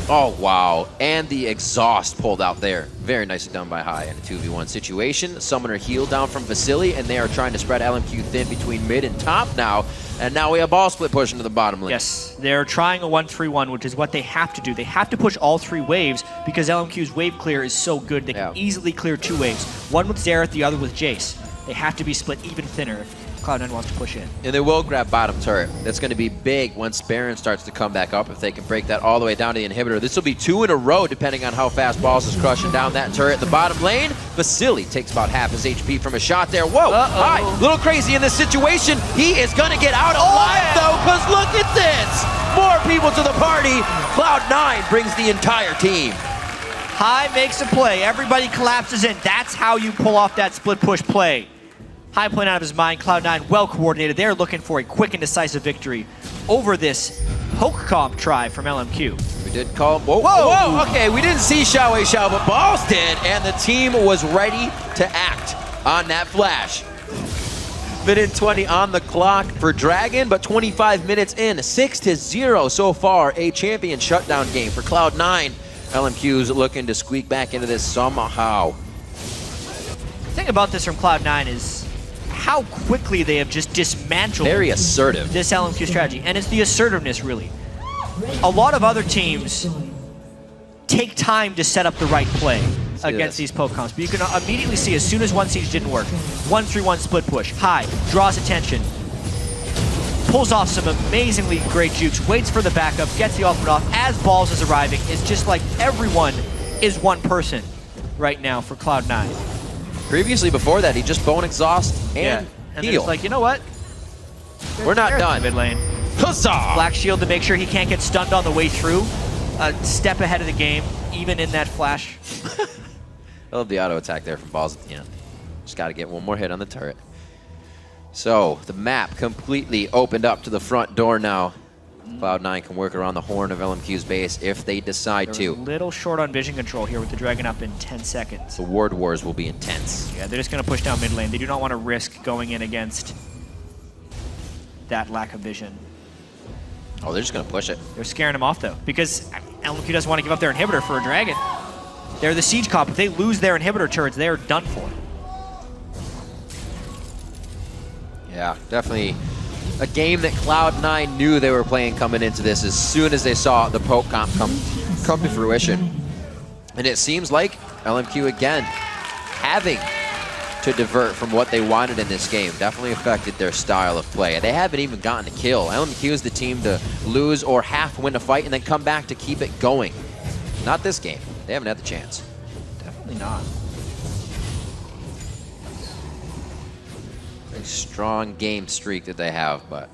Oh, wow. And the exhaust pulled out there. Very nicely done by High in a 2v1 situation. Summoner heal down from Vasilii, and they are trying to spread LMQ thin between mid and top now. And now we have ball split push into the bottom lane. Yes, they're trying a 1-3-1, which is what they have to do. They have to push all 3 waves because LMQ's wave clear is so good. They can easily clear 2 waves. One with Daerek, the other with Jace. They have to be split even thinner if Cloud9 wants to push in. And they will grab bottom turret. That's going to be big once Baron starts to come back up. If they can break that all the way down to the inhibitor. This will be 2 in a row depending on how fast Balls is crushing down that turret. The bottom lane, Vasilii takes about half his HP from a shot there. Whoa, High, a little crazy in this situation. He is going to get out alive though, because look at this. More people to the party. Cloud9 brings the entire team. High makes a play. Everybody collapses in. That's how you pull off that split push play. High playing out of his mind. Cloud9 well coordinated. They're looking for a quick and decisive victory over this poke comp try from LMQ. We did call him. Whoa. Okay, we didn't see XiaoWeiXiao, but Balls did, and the team was ready to act on that flash. Minute 20 on the clock for Dragon, but 25 minutes in, 6-0 so far. A champion shutdown game for Cloud9. LMQ's looking to squeak back into this somehow. The thing about this from Cloud9 is how quickly they have just dismantled very assertive this LMQ strategy, and it's the assertiveness really. A lot of other teams take time to set up the right play against these poke comps, but you can immediately see as soon as one siege didn't work, 1-3-1 split push, High, draws attention, pulls off some amazingly great jukes, waits for the backup, gets the ultimate off as Balls is arriving. It's just like everyone is one person right now for Cloud9. Previously, before that, he just bone exhaust and heal. It's like, you know what? We're not done. Mid lane. Huzzah! Black shield to make sure he can't get stunned on the way through. A step ahead of the game, even in that flash. I love the auto attack there from Balls at the end. Just got to get one more hit on the turret. So the map completely opened up to the front door now. Cloud9 can work around the horn of LMQ's base if they decide to. A little short on vision control here with the Dragon up in 10 seconds. The Ward Wars will be intense. Yeah, they're just going to push down mid lane. They do not want to risk going in against that lack of vision. Oh, they're just going to push it. They're scaring him off, though, because LMQ doesn't want to give up their inhibitor for a Dragon. They're the siege comp. If they lose their inhibitor turrets, they are done for. Yeah, definitely a game that Cloud9 knew they were playing coming into this as soon as they saw the poke comp come to fruition. And it seems like LMQ again having to divert from what they wanted in this game definitely affected their style of play. They haven't even gotten a kill. LMQ is the team to lose or half win a fight and then come back to keep it going. Not this game. They haven't had the chance. Definitely not. A strong game streak that they have, but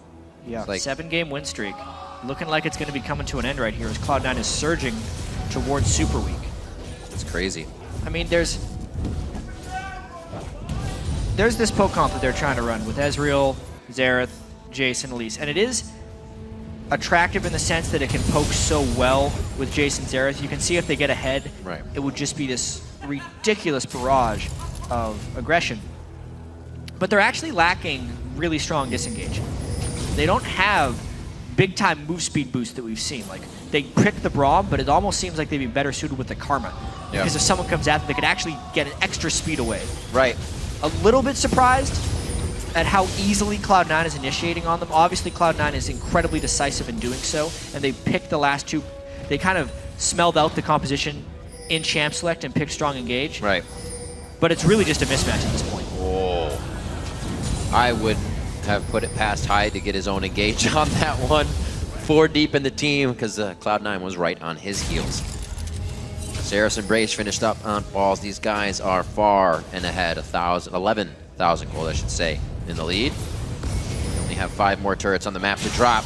yeah, like 7-game win streak. Looking like it's going to be coming to an end right here as Cloud9 is surging towards Super Week. It's crazy. I mean, there's this poke comp that they're trying to run with Ezreal, Xerath, Jason, Elise, and it is attractive in the sense that it can poke so well with Jason, Xerath. You can see if they get ahead, right, it would just be this ridiculous barrage of aggression. But they're actually lacking really strong disengage. They don't have big-time move speed boost that we've seen. Like, they pick the Braum, but it almost seems like they'd be better suited with the Karma. Yeah. Because if someone comes at them, they could actually get an extra speed away. Right. A little bit surprised at how easily Cloud9 is initiating on them. Obviously, Cloud9 is incredibly decisive in doing so, and they picked the last two. They kind of smelled out the composition in Champ Select and picked Strong Engage. Right. But it's really just a mismatch at this point. Oh. I would have put it past Hyde to get his own engage on that one. 4 deep in the team because Cloud9 was right on his heels. Saris and Brace finished up on balls. These guys are far and ahead, 11,000 gold, I should say, in the lead. They only have 5 more turrets on the map to drop.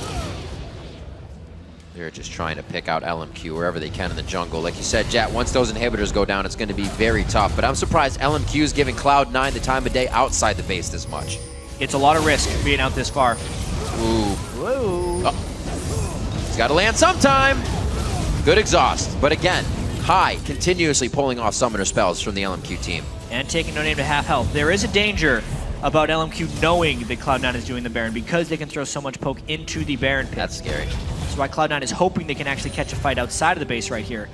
They're just trying to pick out LMQ wherever they can in the jungle. Like you said, Jet, once those inhibitors go down, it's going to be very tough. But I'm surprised LMQ is giving Cloud9 the time of day outside the base this much. It's a lot of risk being out this far. Ooh. Whoa. Oh. He's got to land sometime. Good exhaust. But again, High continuously pulling off summoner spells from the LMQ team. And taking NoName to half health. There is a danger about LMQ knowing that Cloud9 is doing the Baron because they can throw so much poke into the Baron pit. That's scary. That's why Cloud9 is hoping they can actually catch a fight outside of the base right here.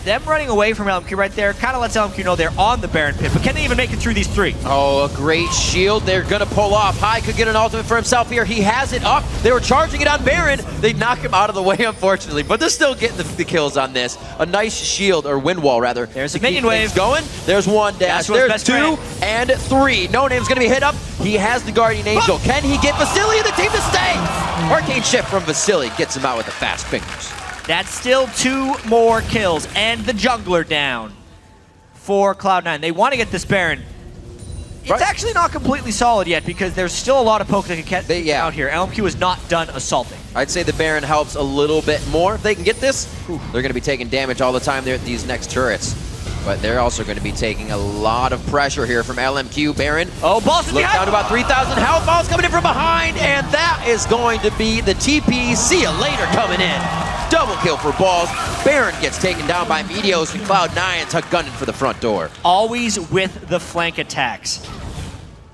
Them running away from LMQ right there kind of lets LMQ know they're on the Baron pit, but can they even make it through these 3? Oh, a great shield. They're going to pull off. High could get an ultimate for himself here. He has it up. They were charging it on Baron. They knock him out of the way, unfortunately, but they're still getting the kills on this. A nice shield, or wind wall, rather. There's a minion wave. Going. There's 1 dash. There's 2 and 3. NoName's going to be hit up. He has the Guardian Angel. Can he get Vasilii and the team to stay? Arcane Shift from Vasilii gets him out with the fast fingers. That's still 2 more kills, and the jungler down for Cloud9. They want to get this Baron. It's actually not completely solid yet because there's still a lot of poke they can get out here. LMQ is not done assaulting. I'd say the Baron helps a little bit more. If they can get this, they're going to be taking damage all the time there at these next turrets. But they're also going to be taking a lot of pressure here from LMQ. Baron. Oh, Balls look down to about 3,000 health. Balls coming in from behind, and that is going to be the TP. See you later coming in. Double kill for Balls. Baron gets taken down by Meteos, and Cloud9 gunning for the front door. Always with the flank attacks.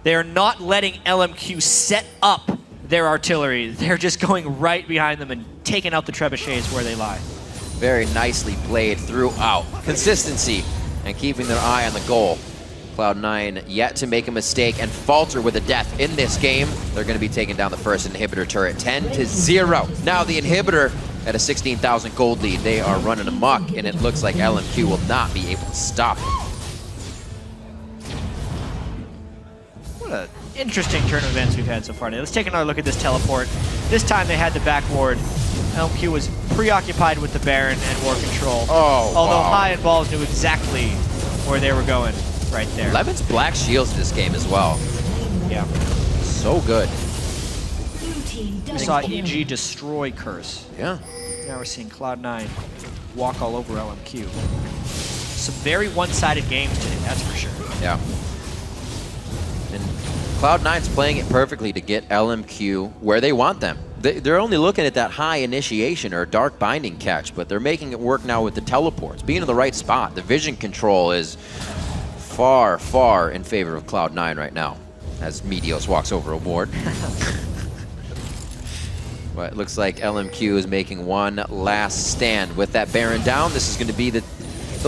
They're not letting LMQ set up their artillery. They're just going right behind them and taking out the trebuchets where they lie. Very nicely played throughout. Consistency and keeping their eye on the goal. Cloud9 yet to make a mistake and falter with a death in this game. They're going to be taking down the first inhibitor turret 10-0. Now the inhibitor at a 16,000 gold lead. They are running amok, and it looks like LMQ will not be able to stop it. What an interesting turn of events we've had so far today. Let's take another look at this teleport. This time they had the back ward. LMQ was preoccupied with the Baron and war control. Oh, although wow. High and Balls knew exactly where they were going right there. Lemon's black shields this game as well. Yeah. So good. We saw EG destroy Curse. Yeah. Now we're seeing Cloud9 walk all over LMQ. Some very one-sided games today, that's for sure. Yeah. And Cloud9's playing it perfectly to get LMQ where they want them. They're only looking at that high initiation or dark binding catch, but they're making it work now with the teleports. Being in the right spot, the vision control is far, far in favor of Cloud9 right now, as Meteos walks over a ward. But it looks like LMQ is making one last stand. With that Baron down, this is going to be the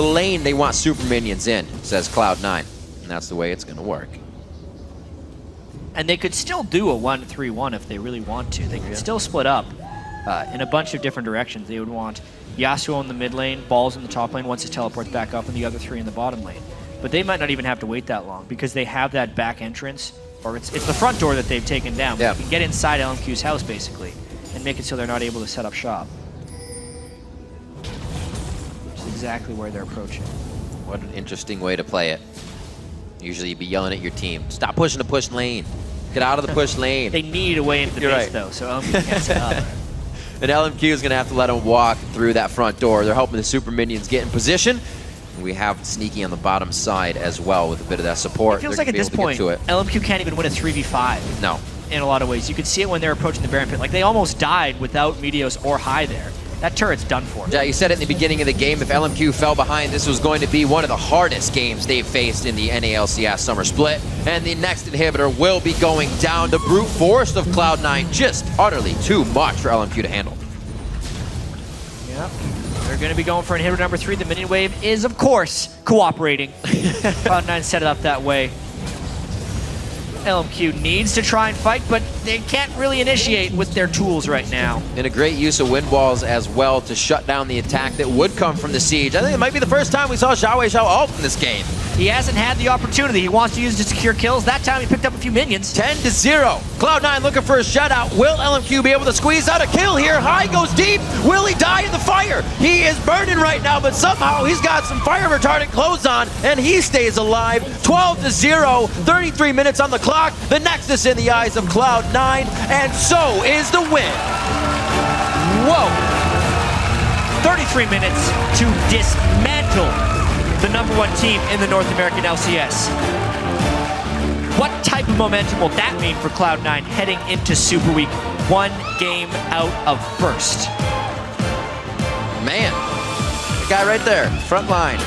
lane they want super minions in, says Cloud9. And that's the way it's going to work. And they could still do a 1-3-1 if they really want to. They could still split up in a bunch of different directions. They would want Yasuo in the mid lane, Balls in the top lane once it teleports back up, and the other 3 in the bottom lane. But they might not even have to wait that long because they have that back entrance, or it's the front door that they've taken down. Yeah. They can get inside LMQ's house, basically, and make it so they're not able to set up shop. Which is exactly where they're approaching. What an interesting way to play it. Usually you'd be yelling at your team, stop pushing the push lane. Get out of the push lane. They need a way into the You're base, right. though, so LMQ can't set up. And LMQ is going to have to let them walk through that front door. They're helping the super minions get in position. And we have Sneaky on the bottom side as well with a bit of that support. It feels They're like at gonna this be able to point, get to LMQ can't even win a 3v5. it. No. In a lot of ways. You could see it when they're approaching the Baron Pit. Like, they almost died without Meteos or High there. That turret's done for. Yeah, you said it in the beginning of the game. If LMQ fell behind, this was going to be one of the hardest games they've faced in the NA LCS Summer Split. And the next inhibitor will be going down. The brute force of Cloud9 just utterly too much for LMQ to handle. Yep. They're going to be going for inhibitor number 3. The minion wave is, of course, cooperating. Cloud9 set it up that way. LMQ needs to try and fight, but they can't really initiate with their tools right now. And a great use of wind walls as well to shut down the attack that would come from the siege. I think it might be the first time we saw XiaoWeiXiao ult in this game. He hasn't had the opportunity. He wants to use it to secure kills. That time he picked up a few minions. 10-0. Cloud9 looking for a shutout. Will LMQ be able to squeeze out a kill here? High goes deep. Will he die in the fire? He is burning right now, but somehow he's got some fire retardant clothes on, and he stays alive. 12-0. 33 minutes on the clock. The Nexus in the eyes of Cloud9, and so is the win. Whoa. 33 minutes to dismantle the #1 team in the North American LCS. What type of momentum will that mean for Cloud9 heading into Super Week? 1 game out of first. Man, the guy right there, front line.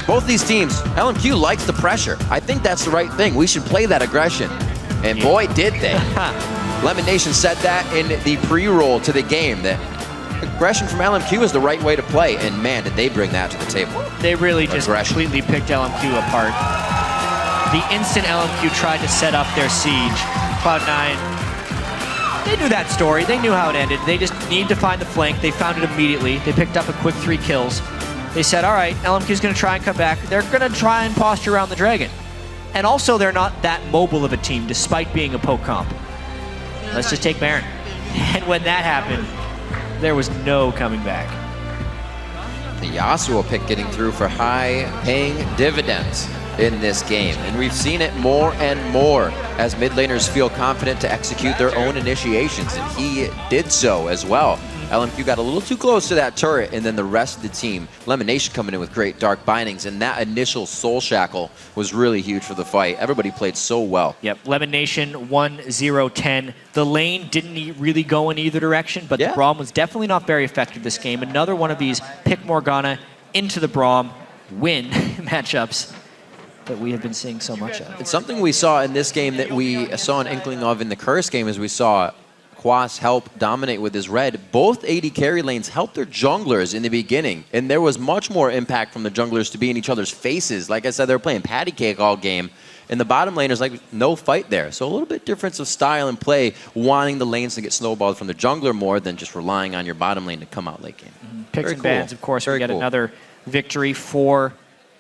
Both these teams, LMQ likes the pressure. I think that's the right thing. We should play that aggression. And boy, did they. LemonNation said that in the pre-roll to the game, that aggression from LMQ is the right way to play. And man, did they bring that to the table. They really just Aggression. completely picked LMQ apart. The instant LMQ tried to set up their siege, Cloud9, they knew that story. They knew how it ended. They just need to find the flank. They found it immediately. They picked up a quick 3 kills. They said, all right, LMQ's going to try and come back. They're going to try and posture around the Dragon. And also, they're not that mobile of a team, despite being a poke comp. Let's just take Baron. And when that happened, there was no coming back. The Yasuo pick getting through for high-paying dividends in this game. And we've seen it more and more as mid laners feel confident to execute their own initiations, and he did so as well. LMQ got a little too close to that turret, and then the rest of the team, LemonNation coming in with great dark bindings, and that initial soul shackle was really huge for the fight. Everybody played so well. Yep, LemonNation 1-0-10. The lane didn't really go in either direction, but the Braum was definitely not very effective this game. Another one of these pick Morgana into the Braum win matchups that we have been seeing so much of. It's something we saw in this game that we saw an inkling of in the Curse game, as we saw Quas help dominate with his red. Both AD carry lanes helped their junglers in the beginning, and there was much more impact from the junglers to be in each other's faces. Like I said, they were playing patty cake all game, and the bottom laners, like, no fight there. So a little bit difference of style and play, wanting the lanes to get snowballed from the jungler more than just relying on your bottom lane to come out late game. Picks Very and cool. bans, of course, Very we get cool. another victory for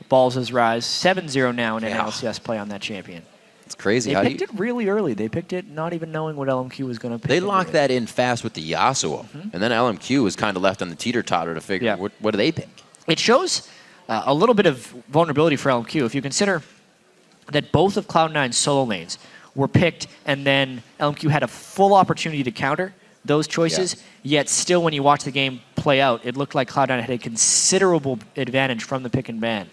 Balls' Rise. 7-0 now in NLCS play on that champion. It's crazy. They picked it really early. They picked it not even knowing what LMQ was going to pick. They locked that in fast with the Yasuo, and then LMQ was kind of left on the teeter-totter to figure what do they pick. It shows a little bit of vulnerability for LMQ if you consider that both of Cloud9's solo lanes were picked, and then LMQ had a full opportunity to counter those choices, yet still when you watch the game play out, it looked like Cloud9 had a considerable advantage from the pick and ban.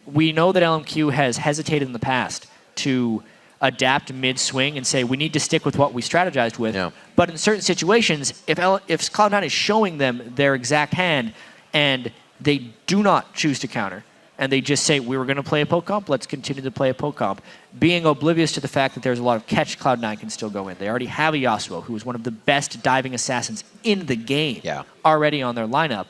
We know that LMQ has hesitated in the past to adapt mid-swing and say, we need to stick with what we strategized with. Yeah. But in certain situations, if Cloud9 is showing them their exact hand and they do not choose to counter, and they just say, we were going to play a poke comp, let's continue to play a poke comp, being oblivious to the fact that there's a lot of catch Cloud9 can still go in. They already have a Yasuo, who is one of the best diving assassins in the game, already on their lineup.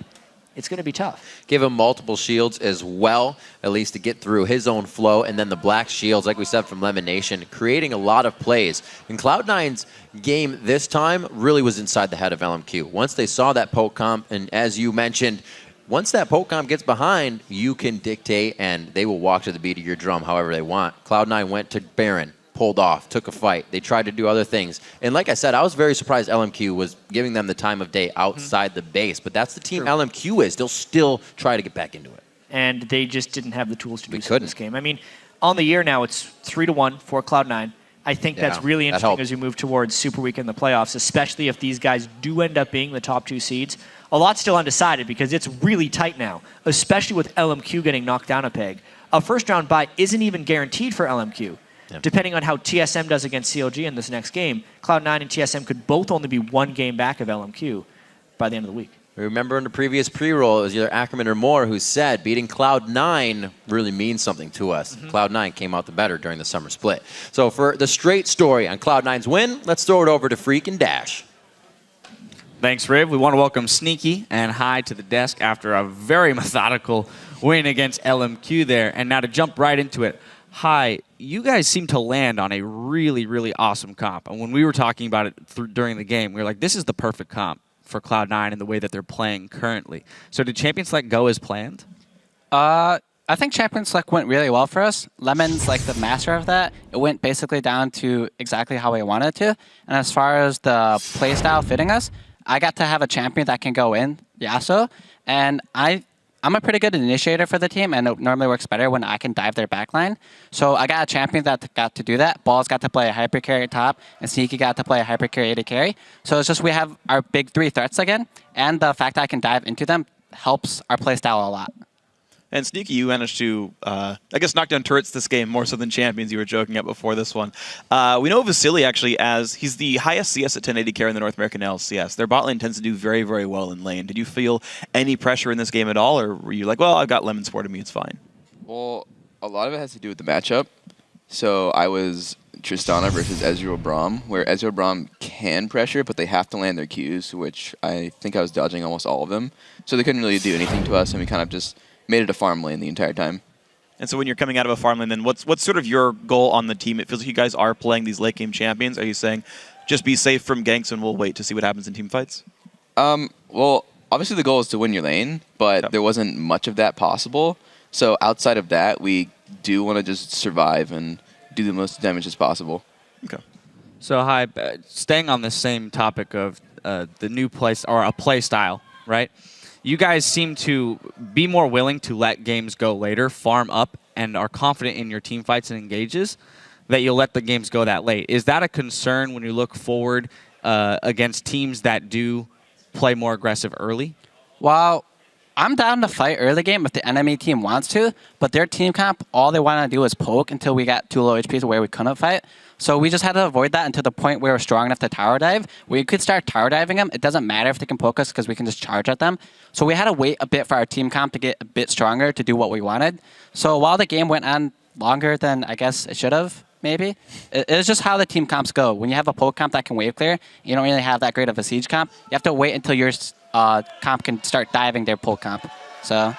It's going to be tough. Give him multiple shields as well, at least to get through his own flow. And then the black shields, like we said from LemonNation, creating a lot of plays. And Cloud9's game this time really was inside the head of LMQ. Once they saw that poke comp, and as you mentioned, once that poke comp gets behind, you can dictate and they will walk to the beat of your drum however they want. Cloud9 went to Baron, pulled off, took a fight. They tried to do other things. And like I said, I was very surprised LMQ was giving them the time of day outside the base. But that's the team LMQ is. They'll still try to get back into it. And they just didn't have the tools to do so in this game. I mean, on the year now, it's 3-1 for Cloud9. I think that's really interesting as we move towards Super Week in the playoffs, especially if these guys do end up being the top 2 seeds. A lot's still undecided because it's really tight now, especially with LMQ getting knocked down a peg. A first-round bye isn't even guaranteed for LMQ. Depending on how TSM does against CLG in this next game, Cloud9 and TSM could both only be 1 game back of LMQ by the end of the week. Remember in the previous pre-roll, it was either Ackerman or Moore who said beating Cloud9 really means something to us. Cloud9 came out the better during the summer split. So for the straight story on Cloud9's win, let's throw it over to Freak and Dash. Thanks, Riv. We want to welcome Sneaky and Hi to the desk after a very methodical win against LMQ there. And now to jump right into it. Hi, you guys seem to land on a really, really awesome comp. And when we were talking about it during the game, we were like, this is the perfect comp for Cloud9 and the way that they're playing currently. So did Champion Select go as planned? I think Champion Select went really well for us. Lemon's like the master of that. It went basically down to exactly how we wanted it to. And as far as the playstyle fitting us, I got to have a champion that can go in, Yasuo, and I'm a pretty good initiator for the team, and it normally works better when I can dive their backline. So I got a champion that got to do that. Balls got to play a hyper carry top, and Sneaky got to play a hyper carry AD carry. So it's just we have our big 3 threats again, and the fact that I can dive into them helps our playstyle a lot. And Sneaky, you managed to, I guess, knock down turrets this game more so than champions you were joking at before this one. We know Vasilii actually as he's the highest CS at 1080 carry in the North American LCS. Their bot lane tends to do very, very well in lane. Did you feel any pressure in this game at all, or were you like, well, I've got Lemon supporting me, it's fine? Well, a lot of it has to do with the matchup. So I was Tristana versus Ezreal Braum, where Ezreal Braum can pressure, but they have to land their Qs, which I think I was dodging almost all of them. So they couldn't really do anything to us, and we kind of just made it a farm lane the entire time. And so when you're coming out of a farm lane, then what's sort of your goal on the team? It feels like you guys are playing these late game champions. Are you saying, just be safe from ganks and we'll wait to see what happens in team fights? Well, obviously the goal is to win your lane, but there wasn't much of that possible. So outside of that, we do want to just survive and do the most damage as possible. Okay. So Hi, staying on the same topic of the new play, or a play style, right? You guys seem to be more willing to let games go later, farm up, and are confident in your team fights and engages that you'll let the games go that late. Is that a concern when you look forward against teams that do play more aggressive early? Well, I'm down to fight early game if the enemy team wants to, but their team comp, all they want to do is poke until we got too low HP to where we couldn't fight. So we just had to avoid that until the point where we're strong enough to tower dive. We could start tower diving them. It doesn't matter if they can poke us because we can just charge at them. So we had to wait a bit for our team comp to get a bit stronger to do what we wanted. So while the game went on longer than I guess it should have, maybe, it's just how the team comps go. When you have a poke comp that can wave clear, you don't really have that great of a siege comp. You have to wait until your comp can start diving their poke comp. So.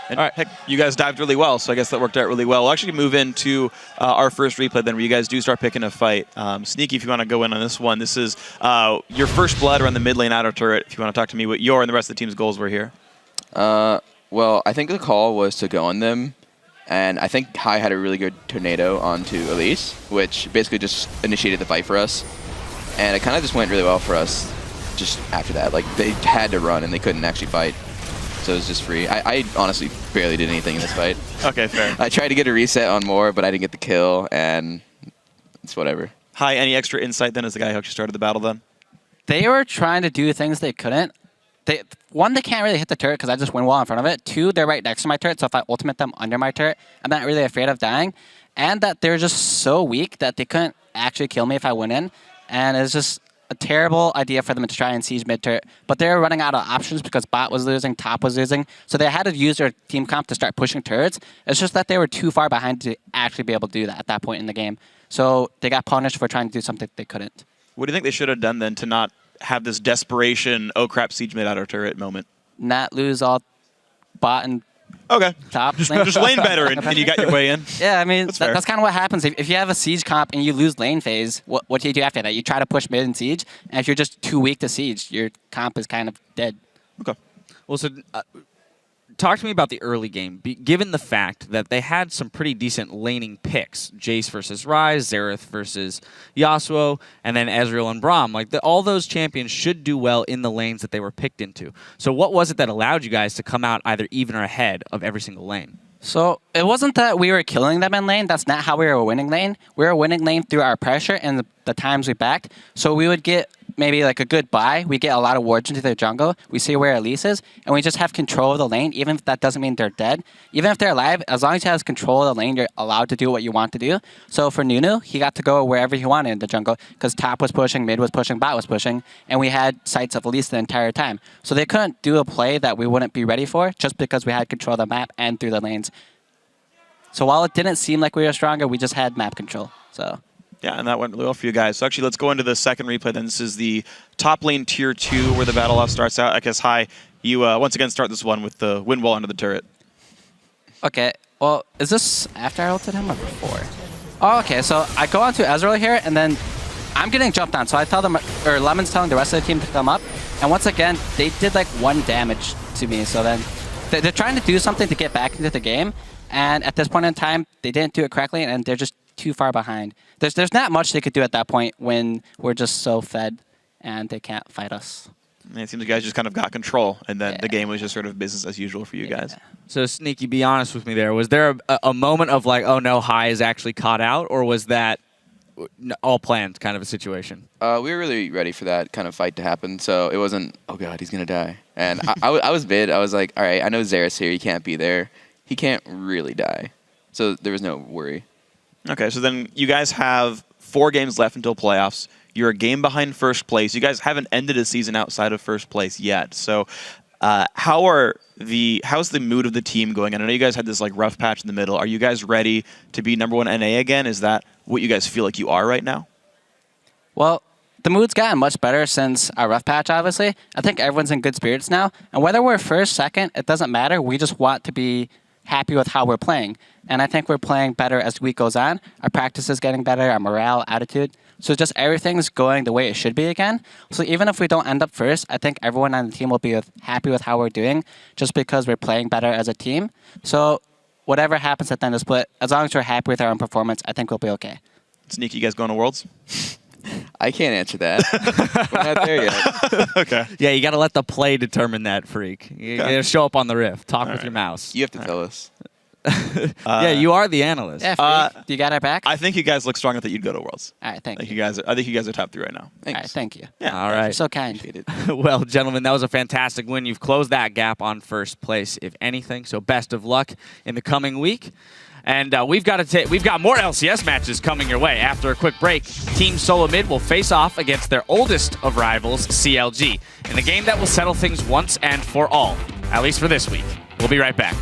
And all right, heck, you guys dived really well, so I guess that worked out really well. We'll actually move into our first replay then, where you guys do start picking a fight. Sneaky, if you want to go in on this one, this is your first blood around the mid lane outer turret. If you want to talk to me what your and the rest of the team's goals were here. Well, I think the call was to go on them, and I think Hai had a really good tornado onto Elise, which basically just initiated the fight for us. And it kind of just went really well for us just after that. Like, they had to run, and they couldn't actually fight. So it was just free. I honestly barely did anything in this fight. Okay, fair. I tried to get a reset on Moore, but I didn't get the kill, and it's whatever. Hi, any extra insight then as the guy who actually started the battle then? They were trying to do things they couldn't. One, they can't really hit the turret because I just went well in front of it. Two, they're right next to my turret, so if I ultimate them under my turret, I'm not really afraid of dying. and that they're just so weak that they couldn't actually kill me if I went in. And it's just a terrible idea for them to try and siege mid turret. But they were running out of options because bot was losing, top was losing. So they had to use their team comp to start pushing turrets. It's just that they were too far behind to actually be able to do that at that point in the game. So they got punished for trying to do something they couldn't. What do you think they should have done then to not have this desperation, oh crap, siege mid out of turret moment? Not lose all bot and top. Just lane better and you got your way in. Yeah, I mean, that's kind of what happens. If you have a siege comp and you lose lane phase, what do you do after that? You try to push mid and siege, and if you're just too weak to siege, your comp is kind of dead. Okay. Well, so talk to me about the early game. Given the fact that they had some pretty decent laning picks, Jace versus Ryze, Xerath versus Yasuo, and then Ezreal and Braum, like all those champions should do well in the lanes that they were picked into. So what was it that allowed you guys to come out either even or ahead of every single lane? So it wasn't that we were killing them in lane. That's not how we were winning lane. We were winning lane through our pressure and the times we backed. So we would get maybe like a good buy. We get a lot of wards into their jungle. We see where Elise is, and we just have control of the lane, even if that doesn't mean they're dead. Even if they're alive, as long as you have control of the lane, you're allowed to do what you want to do. So for Nunu, he got to go wherever he wanted in the jungle because top was pushing, mid was pushing, bot was pushing, and we had sights of Elise the entire time. So they couldn't do a play that we wouldn't be ready for just because we had control of the map and through the lanes. So while it didn't seem like we were stronger, we just had map control. So. Yeah, and that went really well for you guys. So actually, let's go into the second replay then. This is the top lane tier 2 where the battle off starts out. I guess, Hi, you once again start this one with the wind wall under the turret. Okay, well, is this after I ulted him or before? Oh, okay, so I go onto Ezreal here, and then I'm getting jumped on. So I tell them, or Lemon's telling the rest of the team to come up. And once again, they did like 1 damage to me. So then they're trying to do something to get back into the game. And at this point in time, they didn't do it correctly, and they're just too far behind. There's not much they could do at that point when we're just so fed and they can't fight us. It seems like you guys just kind of got control, and then the game was just sort of business as usual for you guys. So, Sneaky, be honest with me there. Was there a moment of like, oh no, Hi is actually caught out, or was that all planned kind of a situation? We were really ready for that kind of fight to happen, so it wasn't, oh god, he's going to die. And I was mid. I was like, all right, I know Xerath's here. He can't be there. He can't really die. So there was no worry. Okay, so then you guys have 4 games left until playoffs. You're a game behind first place. You guys haven't ended a season outside of first place yet. So how's the mood of the team going? And I know you guys had this like rough patch in the middle. Are you guys ready to be #1 NA again? Is that what you guys feel like you are right now? Well, the mood's gotten much better since our rough patch, obviously. I think everyone's in good spirits now. And whether we're first, second, it doesn't matter. We just want to be happy with how we're playing. And I think we're playing better as the week goes on. Our practice is getting better, our morale, attitude. So just everything's going the way it should be again. So even if we don't end up first, I think everyone on the team will be happy with how we're doing just because we're playing better as a team. So whatever happens at the end of the split, as long as we're happy with our own performance, I think we'll be okay. Sneaky, you guys going to Worlds? I can't answer that. We're not there yet. Okay. Yeah, you got to let the play determine that, Freak. You got to show up on the riff. Talk with your mouse. You have to tell us. Yeah, you are the analyst. Yeah, Freak, do you got our back? I think you guys look strong enough that you'd go to Worlds. All right, thank you. I think you guys are top 3 right now. Thanks. All right, thank you. Yeah. All right. You're so kind. Well, gentlemen, that was a fantastic win. You've closed that gap on first place, if anything. So best of luck in the coming week. And we've got more LCS matches coming your way. After a quick break, Team Solo Mid will face off against their oldest of rivals, CLG, in a game that will settle things once and for all, at least for this week. We'll be right back.